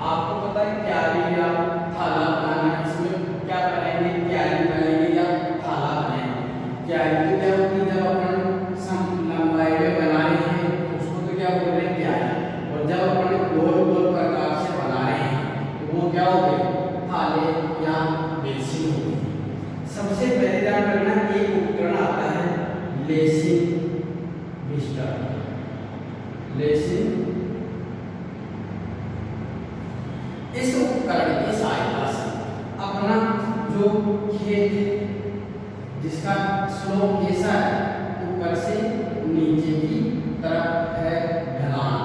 [SPEAKER 1] आपको पता है क्यारी या थाला बनाना, इसमें क्या करेंगे, क्यारी बनाएंगे या थाला बनाएंगे। क्यारी तो क्या होती है, जब अपन लंबाई में बना रहे हैं उसको तो क्या बोल रहे हैं, क्यारी। और जब अपन गोल गोल प्रकार से बना रहे हैं तो वो क्या हो गए, थाले या बेसिन हो गए। सबसे पहले ध्यान रखना, एक उपकरण आता है लेसिंग मिस्टर, लेसिंग। इस उपकरण की सहायता से अपना जो खेत जिसका स्लोप कैसा है, ऊपर से नीचे की तरफ है ढलान,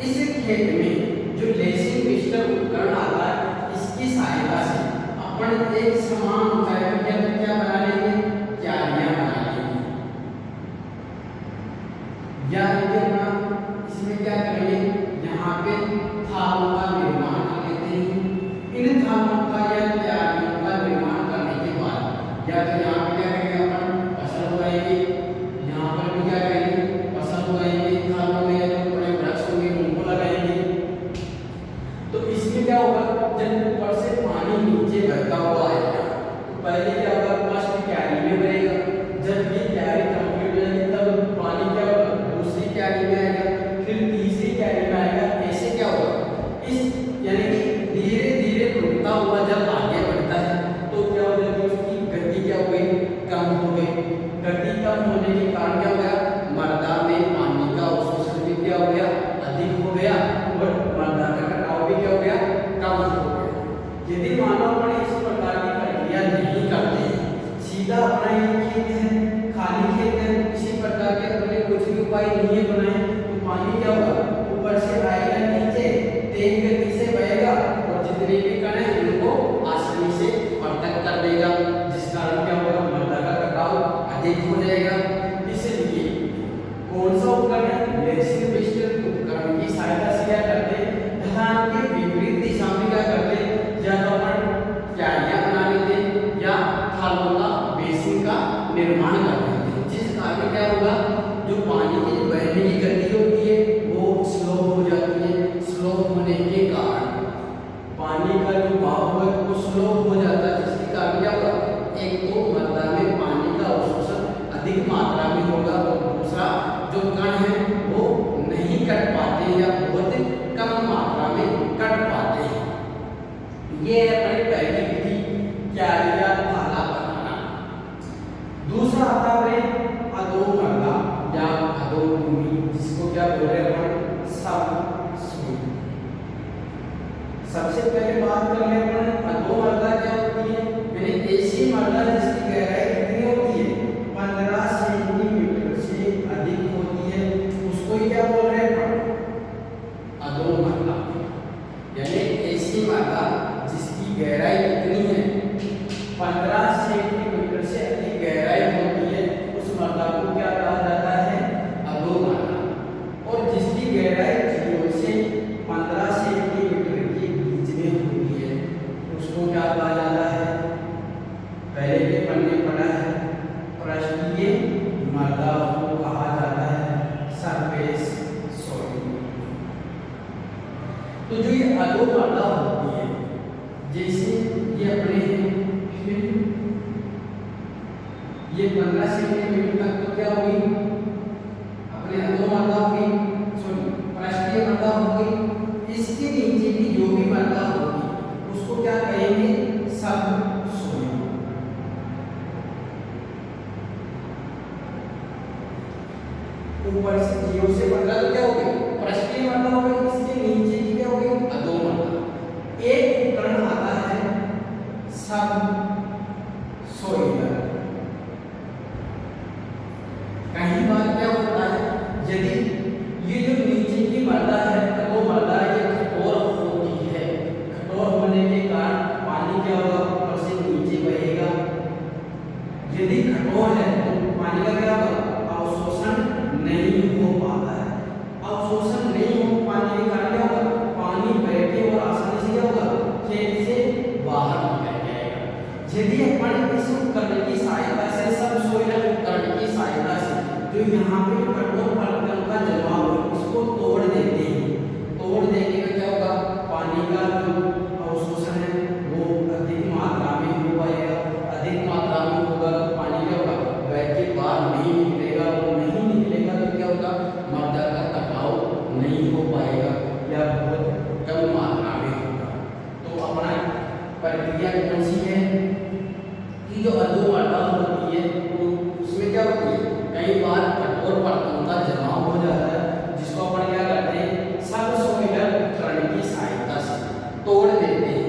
[SPEAKER 1] इस खेत में जो लेसिंग मिस्टर उपकरण आता है इसकी सहायता से अपन एक समान ऊंचाई पर क्या बना लेंगे, क्यारियां बना लेंगे। या इसमें क्या करेंगे, यहाँ पे थालों का निर्माण कर लेते हैं। इन थालों का या क्यारियों का निर्माण करने के बाद या तो यहाँ पे क्या करेंगे, अपन फसल उगाएंगे, यहाँ पर भी क्या करेंगे, फसल उगाएंगे। थालों में जो बड़े वृक्ष होंगे उनको लगाएंगे। तो इसमें क्या होगा, जब ऊपर से पानी नीचे बहता हुआ आएगा तो पहले क्या होगा, फर्स्ट क्यारी में बहेगा। जब ये क्यारी कंप्लीट हो जाएगी तब पानी क्या होगा, दूसरी क्यारी में आएगा, फिर तीसरी क्यारी में आएगा। ऐसे क्या होगा, इस यानी कि धीरे धीरे रुकता हुआ जब आगे बढ़ता है तो क्या हो जाएगी, उसकी गति क्या हो गई, कम हो गई। गति कम होने के कारण क्या हो गया, मर्दा में पानी का अवशोषण भी क्या हो गया, अधिक हो गया, और मर्दा का कटाव भी क्या हो गया, कम हो गया। यदि मानव प्राणी इस प्रकार की प्रक्रिया नहीं करते, सीधा अपना ये खेत है, खाली खेत है, इसी प्रकार के अपने कुछ भी उपाय नहीं बनाए तो पानी क्या होगा, ऊपर से आएगा नीचे हैं या बहुत कम मात्रा में कट पाते हैं। ये है अपनी पहली विधि, क्यारी या भाला बनाना। दूसरा आता है अधोमर्दा या अधोभूमि, जिसको क्या बोल रहे हैं अपन, सब सुई। सबसे पहले बात कर ले अपन अधोमर्दा क्या होती है, यानी ऐसी मर्दा जिसकी गहराई कितनी होती है, 15 सेंटीमीटर से अधिक होती है, उसको ही क्या बोल रहे हैं अधोमर्दा। यानी ऐसी मर्दा जिसकी गहराई कितनी है, 15 सेंटीमीटर से अधिक गहराई होती है, उस मर्दा को क्या कहा जाता है, अधोमर्दा। और जिसकी गहराई 0 से 15 सेंटीमीटर के बीच में होती है, उसको क्या कहा जाता है, पहले के पन्ने पढ़ा है, पृष्ठीय मर्दा को कहा जाता है सरफेस सॉइल। तो जो ये अधोमर्दा होती है, जैसे ये अपने ये 15 सेंटीमीटर तक तो क्या होगी, अपने अधोमर्दा होगी, सॉरी पृष्ठीय मर्दा होगी। इसके नीचे की जो भी मर्दा होगी उसको क्या कहेंगे, सब सॉइल। ऊपर से 0 से 15 तो क्या हो गई, पृष्ठीय मर्दा हो गई, इसके नीचे की क्या हो गई, अधोमर्दा। एक उपकरण आता है सब सॉइलर। कई बार क्या होता है, यदि ये जो नीचे की मर्दा है अधोमर्दा, ये कठोर होती है, कठोर होने के कारण पानी क्या होगा, ऊपर से नीचे बहेगा। यदि कठोर है तो पानी का क्या होगा, अवशोषण नहीं हो पाता है। अवशोषण नहीं हो पाने के कारण क्या होगा, पानी बह के और आसानी से क्या होगा, खेत से बाहर निकल जाएगा। यदि अपन इस उपकरण की सहायता से, सब सॉइलर उपकरण की सहायता से, जो यहाँ पे कठोर परतों का जमाव है उसको तोड़ देते हैं, तोड़ देने का क्या होगा, पानी का जो अवशोषण है वो अधिक मात्रा में हो पाएगा। अधिक मात्रा में होगा तो पानी क्या होगा, बह के बाहर नहीं निकलेगा। वो नहीं निकलेगा तो क्या होगा, मर्दा का कटाव नहीं हो पाएगा या बहुत कम मात्रा में होगा। तो अपना प्रक्रिया कौन सी है कि जो अधोमर्दा होती है वो उसमें क्या होती है, कई बार कठोर परतों का जमाव हो जाता है, जिसको अपन क्या करते हैं, सब सॉइलर उपकरण की सहायता से तोड़ देते हैं।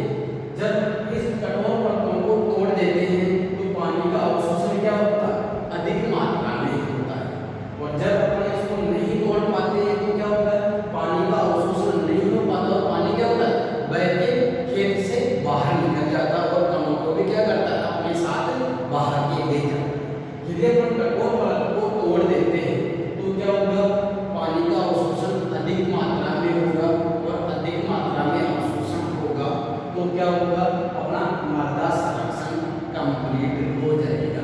[SPEAKER 1] जब इस कठोर परतों को तोड़ देते हैं तो पानी का अवशोषण क्या होता है, अधिक मात्रा में होता है। और जब अपन इसको नहीं तोड़ पाते हैं तो क्या होता है, पानी का अवशोषण नहीं हो पाता और पानी क्या होता है, बह के खेत से बाहर निकल जाता है और कणों को भी क्या करता है, अपने साथ बाहर के ले जाता है। यदि अपन कठोर परत को तोड़ देते हैं तो क्या होगा, पानी का अवशोषण अधिक मात्रा में होगा और अधिक मात्रा में अवशोषण होगा तो क्या होगा, अपना मर्दा संरक्षण कंप्लीट हो जाएगा।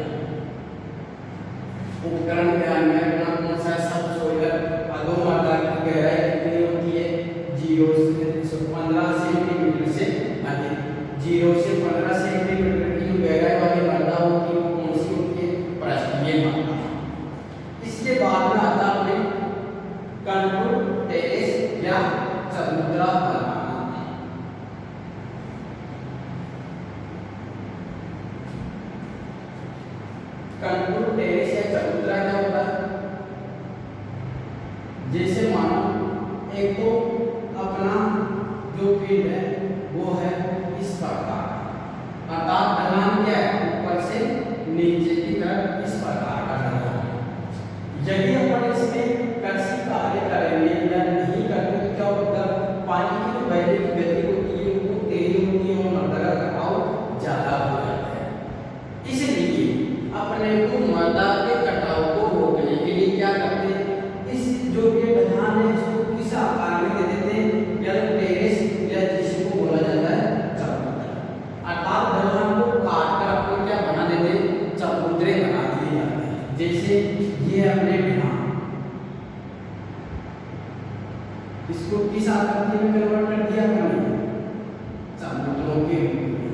[SPEAKER 1] उपकरण ध्यान में रखना कौन सा, सब सॉइलर। अधोमर्दा की गहराई कितनी होती है, 0 से 15 सेंटीमीटर से अधिक। 0 से 15 सेंटीमीटर की जो गहराई वाली मर्दा होती है वो कौन सी होती है, पृष्ठीय मर्दा। इसके बाद में आता है कंटूर टेरेस या चबूतरा बनाना। कंटूर टेरेस या चबूतरा क्या होता है, जैसे मानो एक तो अपना जो फील्ड है वो है इस प्रकार, अर्थात ढलान क्या है, ऊपर से नीचे की तरफ इस प्रकार का ढलान। यदि अपन इसमें कृषि कार्य करेंगे या नहीं करते तो क्या होगा, पानी की जो बहने की गति होती है वो तेज होती है और मर्दा का कटाव ज्यादा हो जाता है। इसलिए अपने को मर्दा के कटाव को रोकने के लिए क्या करते हैं, इस जो ये ढलान है इसको किस आकार में दे देते हैं, या टेरेस या जिसको बोला जाता है चबूतरा। अर्थात ढलान को काट कर आपको क्या बना देते हैं, चबूतरे बना दिए जाते हैं। जैसे ये अपने बिना इसको किस आकृति में कन्वर्ट कर दिया हमने, चबूतरों के रूप में।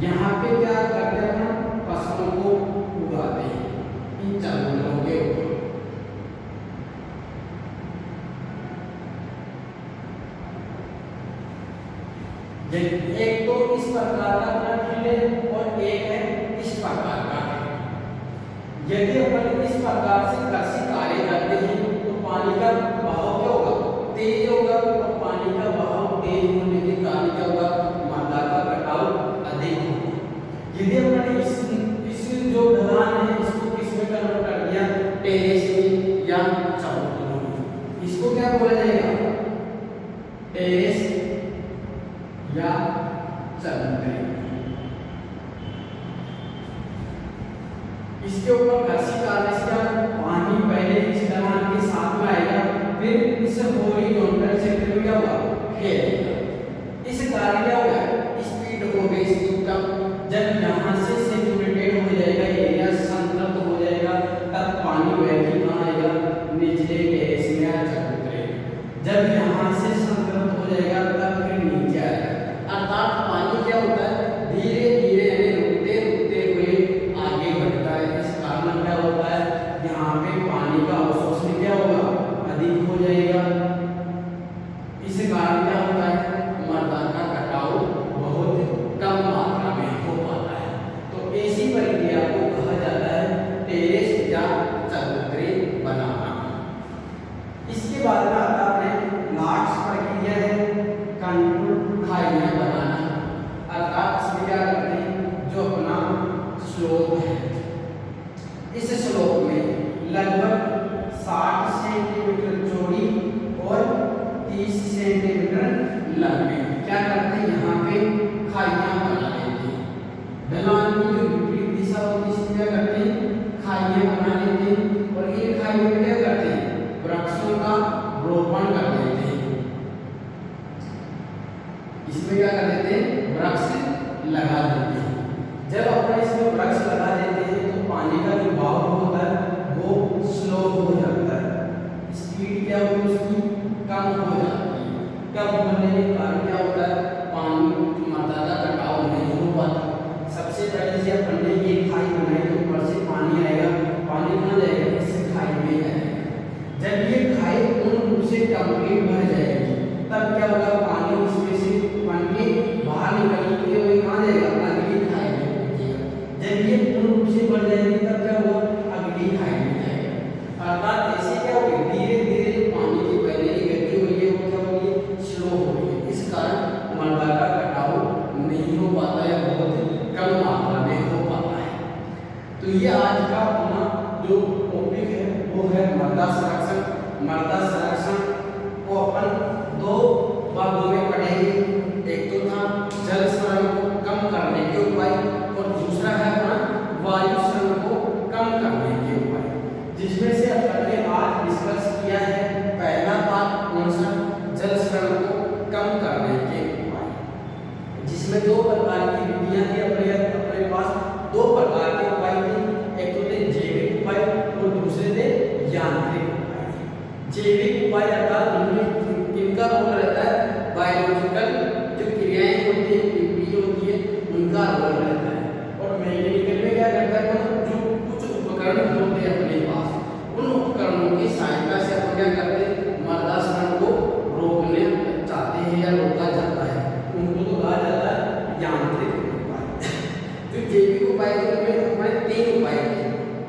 [SPEAKER 1] यहाँ पे क्या करते हैं, फसलों को उगाते हैं इन चबूतरों के ऊपर। एक तो इस प्रकार का अपना फील्ड है और एक है इस प्रकार का है। यदि अपन इस प्रकार से कृषि कार्य करते हैं तो पानी का बहाव क्या होगा, तेज होगा, और पानी का बहाव तेज होने के कारण क्या होगा, मृदा का कटाव अधिक होगा। यदि अपन इस जो ढलान है इसको किसमें कन्वर्ट कर दिया, टेरेस में या चबूतरों में, इसको क्या बोला जाएगा, टेरेस या चबूतरे। इसके ऊपर कृषि कार्य से पानी पहले इस ढलान के साथ में आएगा, फिर इस हॉरिजॉन्टल सेक्टर में क्या होगा, फैलेगा। इस कारण क्या होगा, स्पीड हो गई इसकी कम। जब यहाँ से सेचुरेटेड हो जाएगा एरिया, संतृप्त हो जाएगा, तब पानी बह के कहाँ आएगा, निचले टेरेस में या चबूतरे। जब यहाँ से संतृप्त हो जाएगा तब फिर नीचे आएगा। अर्थात पानी क्या होता है, धीरे धीरे यानी रुकते रुकते हुए आगे बढ़ता है। इस कारण क्या होता है, यहाँ पे पानी का अवशोषण क्या होगा, अधिक हो जाएगा। इस कारण क्या होता है, मृदा का कटाव बहुत कम मात्रा में हो पाता है। तो ऐसी प्रक्रिया को कहा जाता है टेरेस या चबूतरे बनाना। इसके बाद में आता है लास्ट प्रक्रिया है कंट्रोल खाइयां बनाना। अर्थात इसमें क्या करते हैं, जो अपना स्लोप है, इस स्लोप में लगभग 60 सेंटीमीटर चौड़ी और 30 सेंटीमीटर लंबी क्या करते हैं, यहाँ पे खाइयां बना लेते हैं। ढलान की जो विपरीत दिशा होती है इसमें क्या करते हैं, खाइयां बना लेते हैं, और ये खाइयों में क्या करते हैं, वृक्षों का रोपण कर देते हैं। इसमें क्या कर देते हैं, वृक्ष लगा देते हैं। जब अपन इसमें वृक्ष लगा देते हैं तो पानी का जो बहाव होता है वो स्लो हो जाता है, स्पीड क्या होती है उसकी कम हो जाती है। कम होने के कारण क्या होता है, पानी मृदा का कटाव नहीं हो पाता। सबसे पहले से अपन ने ये खाई बनाई तो ऊपर से पानी आएगा, पानी कहाँ जाएगा, इस खाई में आएगा। जब ये खाई पूर्ण रूप से कंप्लीट भर जाएगी तब क्या होगा, पानी इसमें से पानी बाहर निकलते हुए कहाँ जाएगा, अगली खाई में पहुंचेगा। जब ये पूर्ण रूप से भर जाएगी तब क्या होगा, अगली खाई में जाएगा। अर्थात ऐसे क्या होगा, धीरे धीरे जो पानी की पहले की गति हो रही है वो क्या हो रही है, स्लो हो रही है। इस कारण मृदा का कटाव नहीं हो पाता है, बहुत कम मात्रा में हो पाता है। तो ये आज का अपना जो टॉपिक है वो है मृदा संरक्षण। मृदा संरक्षण को अपन दो भागों में पढ़ेंगे। एक तो था जल क्षरण को कम करने के उपाय, और दूसरा है अपना वायु क्षरण को कम करने के उपाय, जिसमें से अपन ने आज डिस्कस किया है पहला पार्ट कौन सा, जल क्षरण को कम करने के उपाय, जिसमें दो प्रकार की विधियां थी अपने पास। दो प्रकार के उपाय थे, एक तो थे जैविक उपाय और दूसरे थे यांत्रिक उपाय। जैविक उपाय अर्थात उनमें इनका रोल रहता है, बायोलॉजिकल जो क्रियाएं होती है, जो होती है उनका रोल रहता है। और मैकेनिकल में क्या करता है, जो कुछ उपकरण होते हैं अपने पास, उन उपकरणों की सहायता से अपन क्या करते हैं, मृदा क्षरण को रोकने चाहते हैं या रोका जाता है, उनको तो कहा जाता है यांत्रिक उपाय। जो जैविक उपाय में हमारे 3 उपाय थे,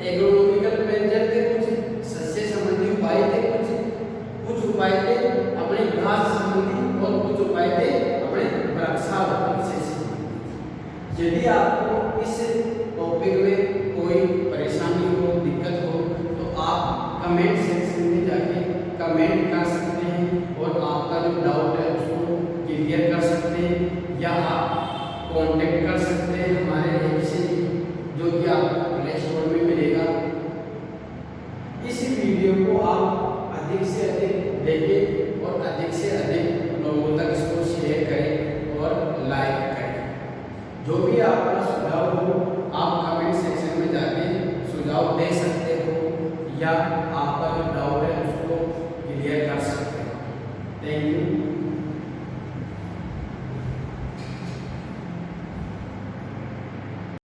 [SPEAKER 1] एग्रोनॉमिकल मेजर थे, कुछ सस्य संबंधी उपाय थे, कुछ उपाय थे अपने घास संबंधी, और कुछ उपाय थे अपने वृक्षारोपण से संबंधित। यदि आपको इस टॉपिक में कोई परेशानी हो, दिक्कत हो, तो आप कमेंट सेक्शन में जाके कमेंट कर सकते हैं और आपका जो डाउट है उसको क्लियर कर सकते हैं, या आप कांटेक्ट कर सकते हैं हमारे ऐप से, जो कि आपको प्ले स्टोर में मिलेगा। इस वीडियो को आप अधिक से अधिक देखें और अधिक से अधिक लोगों तक इसको शेयर करें और लाइक करें। जो भी आपका सुझाव हो आप कमेंट सेक्शन में जाके सुझाव दे सकते हो, या आपका जो डाउट है उसको क्लियर कर सकते हो। Thank you.